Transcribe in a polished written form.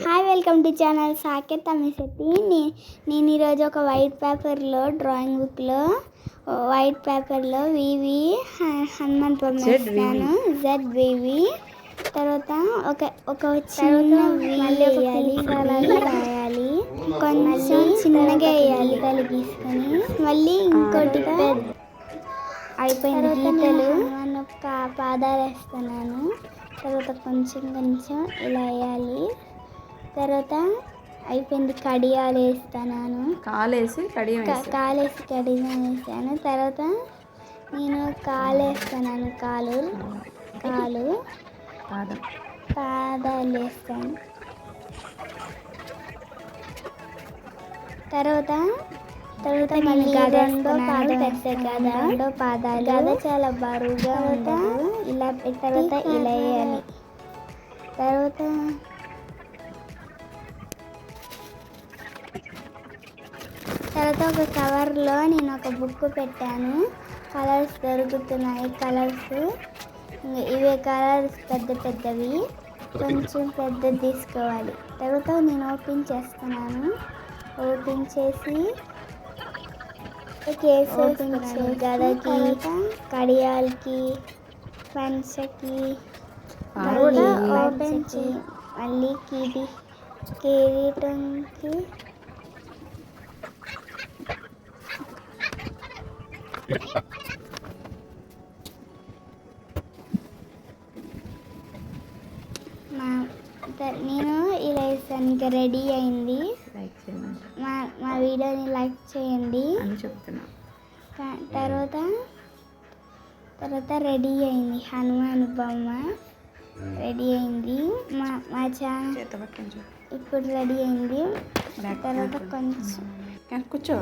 Hi, welcome to channel Saketh Tamishetti. నేను ఈరోజు ఒక వైట్ పేపర్లో డ్రాయింగ్ బుక్లో వైట్ పేపర్లో వివి హనుమంత్ బొమ్మ వేస్తాను. ZVV తర్వాత ఒక చిన్న వేయాలి, రాయాలి, కొంచెం చిన్నగా వేయాలి తల గీసుకొని, మళ్ళీ ఇంకోటి అయిపోయింది గీతలు. ఒక పాదాలు వేస్తున్నాను, తర్వాత కొంచెం ఇలా వేయాలి, తర్వాత అయిపోయింది కడియాలు వేస్తాను, కాలేసి కడియం వేస్తాను. తర్వాత నేను కాలు వేస్తున్నాను, పాదాలు వేస్తాను. తర్వాత మళ్ళీ రెండో పాదాలు గద చాలా బరువుగా ఉండదు, ఇలా తర్వాత ఇలా వేయాలి. తర్వాత ఒక కవర్లో నేను ఒక బుక్ పెట్టాను. కలర్స్ దొరుకుతున్నాయి. ఇవే కలర్స్ పెద్దవి, కొంచెం పెద్దది తీసుకోవాలి. తర్వాత నేను ఓపెన్ చేస్తున్నాను. ఓపెన్ చేసి గదకి, కడియాలకి, పంచకి ఓపెన్ చేయి, మళ్ళీ కిరీటంకి నేను ఇలా వేస్తాను. ఇంకా రెడీ అయింది. మా వీడియోని లైక్ చేయండి అని చెప్తున్నా. తర్వాత రెడీ అయింది, హనుమాన్ బొమ్మ రెడీ అయింది. మా ఛానల్ ఇప్పుడు రెడీ అయింది. తర్వాత కొంచెం కూర్చో.